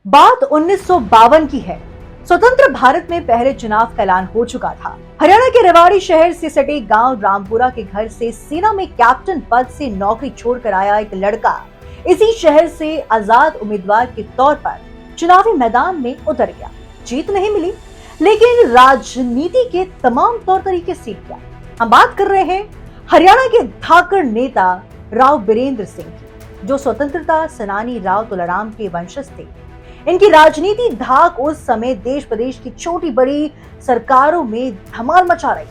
बात 1952 की है। स्वतंत्र भारत में पहले चुनाव का ऐलान हो चुका था। हरियाणा के रेवाड़ी शहर से सटे गांव रामपुरा के घर से सेना में कैप्टन पद से नौकरी छोड़कर आया एक लड़का इसी शहर से आजाद उम्मीदवार के तौर पर चुनावी मैदान में उतर गया। जीत नहीं मिली, लेकिन राजनीति के तमाम तौर तरीके सीख गया। हम बात कर रहे हैं हरियाणा के धाकड़ नेता राव बीरेंद्र सिंह की, जो स्वतंत्रता सेनानी राव तुलाराम के वंशज थे। इनकी राजनीति धाक उस समय देश प्रदेश की छोटी बड़ी सरकारों में धमाल मचा रही,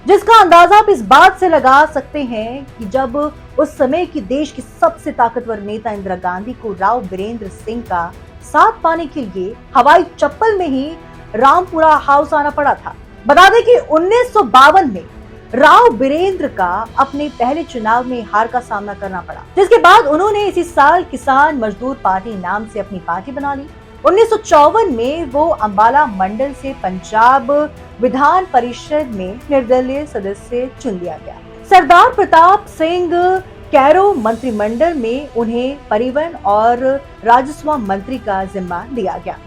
जिसका अंदाजा आप इस बात से लगा सकते हैं कि जब उस समय की देश की सबसे ताकतवर नेता इंदिरा गांधी को राव बीरेंद्र सिंह का साथ पाने के लिए हवाई चप्पल में ही रामपुरा हाउस आना पड़ा था। बता दें कि 1952 में राव बीरेंद्र का अपने पहले चुनाव में हार का सामना करना पड़ा, जिसके बाद उन्होंने इसी साल किसान मजदूर पार्टी नाम से अपनी पार्टी बना ली। 1954 में वो अंबाला मंडल से पंजाब विधान परिषद में निर्दलीय सदस्य चुन लिया गया। सरदार प्रताप सिंह कैरो मंत्रिमंडल में उन्हें परिवहन और राजस्व मंत्री का जिम्मा दिया गया।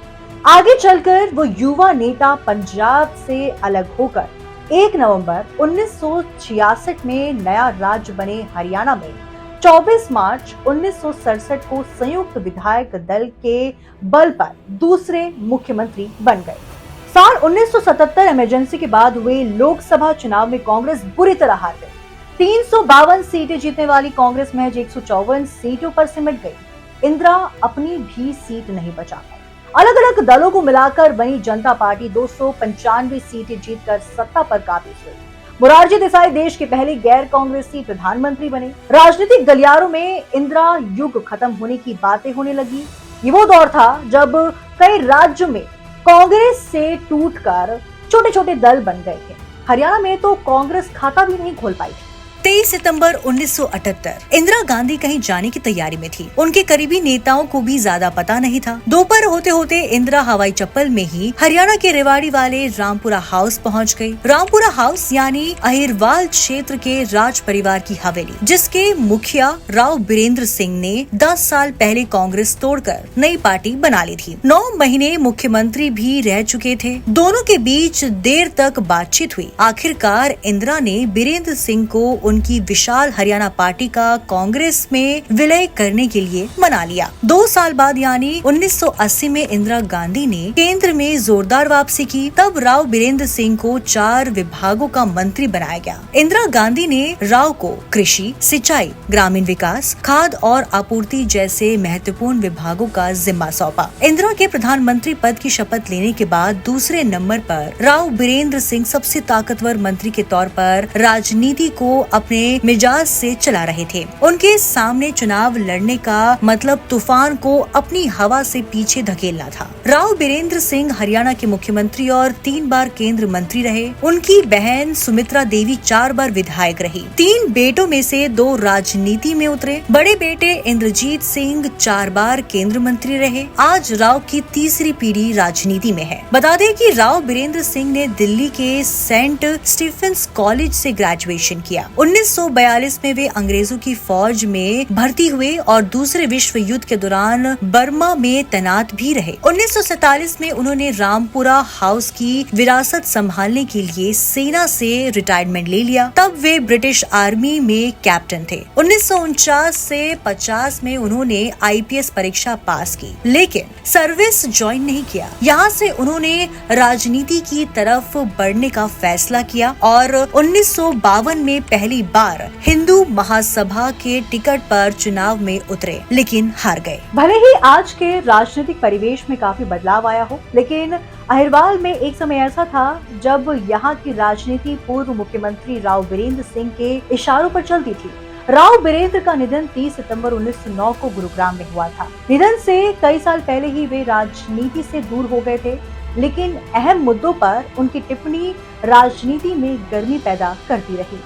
आगे चलकर वो युवा नेता पंजाब से अलग होकर 1 नवंबर 1966 में नया राज्य बने हरियाणा में 24 मार्च 1967 को संयुक्त विधायक दल के बल पर दूसरे मुख्यमंत्री बन गए। साल 1977 इमरजेंसी के बाद हुए लोकसभा चुनाव में कांग्रेस बुरी तरह हार गई। 352 सीटें जीतने वाली कांग्रेस महज 154 सीटों पर सिमट गई। इंदिरा अपनी भी सीट नहीं बचा पाई। अलग अलग दलों को मिलाकर बनी जनता पार्टी 295 सीटें जीतकर सत्ता पर काबिज हुई। मोरारजी देसाई देश के पहले गैर कांग्रेसी प्रधानमंत्री बने। राजनीतिक गलियारों में इंदिरा युग खत्म होने की बातें होने लगी। ये वो दौर था जब कई राज्यों में कांग्रेस से टूटकर छोटे छोटे दल बन गए थे। हरियाणा में तो कांग्रेस खाता भी नहीं खोल पाई थी। 23 सितंबर 1978 इंदिरा गांधी कहीं जाने की तैयारी में थी। उनके करीबी नेताओं को भी ज्यादा पता नहीं था। दोपहर होते होते इंदिरा हवाई चप्पल में ही हरियाणा के रेवाड़ी वाले रामपुरा हाउस पहुंच गई। रामपुरा हाउस यानी अहिरवाल क्षेत्र के राज परिवार की हवेली, जिसके मुखिया राव बीरेंद्र सिंह ने 10 साल पहले कांग्रेस तोड़कर नई पार्टी बना ली थी। 9 महीने मुख्यमंत्री भी रह चुके थे। दोनों के बीच देर तक बातचीत हुई। आखिरकार इंदिरा ने बीरेंद्र सिंह को उनकी विशाल हरियाणा पार्टी का कांग्रेस में विलय करने के लिए मना लिया। 2 साल बाद यानी 1980 में इंदिरा गांधी ने केंद्र में जोरदार वापसी की। तब राव बीरेंद्र सिंह को 4 विभागों का मंत्री बनाया गया। इंदिरा गांधी ने राव को कृषि, सिंचाई, ग्रामीण विकास, खाद्य और आपूर्ति जैसे महत्वपूर्ण विभागों का जिम्मा सौंपा। इंदिरा के प्रधानमंत्री पद की शपथ लेने के बाद दूसरे नंबर पर राव बीरेंद्र सिंह सबसे ताकतवर मंत्री के तौर पर राजनीति को अपने मिजाज से चला रहे थे। उनके सामने चुनाव लड़ने का मतलब तूफान को अपनी हवा से पीछे धकेलना था। राव बीरेंद्र सिंह हरियाणा के मुख्यमंत्री और 3 बार केंद्र मंत्री रहे। उनकी बहन सुमित्रा देवी 4 बार विधायक रही। 3 बेटों में से 2 राजनीति में उतरे। बड़े बेटे इंद्रजीत सिंह 4 बार केंद्र मंत्री रहे। आज राव की तीसरी पीढ़ी राजनीति में है। बता दें कि राव बीरेंद्र सिंह ने दिल्ली के सेंट स्टीफेंस कॉलेज से ग्रेजुएशन किया। 1942 में वे अंग्रेजों की फौज में भर्ती हुए और दूसरे विश्व युद्ध के दौरान बर्मा में तैनात भी रहे। 1947 में उन्होंने रामपुरा हाउस की विरासत संभालने के लिए सेना से रिटायरमेंट ले लिया। तब वे ब्रिटिश आर्मी में कैप्टन थे। 1949 से 50 में उन्होंने IPS परीक्षा पास की, लेकिन सर्विस ज्वाइन नहीं किया। यहाँ से उन्होंने राजनीति की तरफ बढ़ने का फैसला किया और 1952 में पहली बार हिंदू महासभा के टिकट पर चुनाव में उतरे, लेकिन हार गए। भले ही आज के राजनीतिक परिवेश में काफी बदलाव आया हो, लेकिन अहिरवाल में एक समय ऐसा था जब यहाँ की राजनीति पूर्व मुख्यमंत्री राव बीरेंद्र सिंह के इशारों पर चलती थी। राव बीरेंद्र का निधन 30 सितंबर 1909 को गुरुग्राम में हुआ था। निधन से कई साल पहले ही वे राजनीति से दूर हो गए थे, लेकिन अहम मुद्दों पर उनकी टिप्पणी राजनीति में गर्मी पैदा करती रही।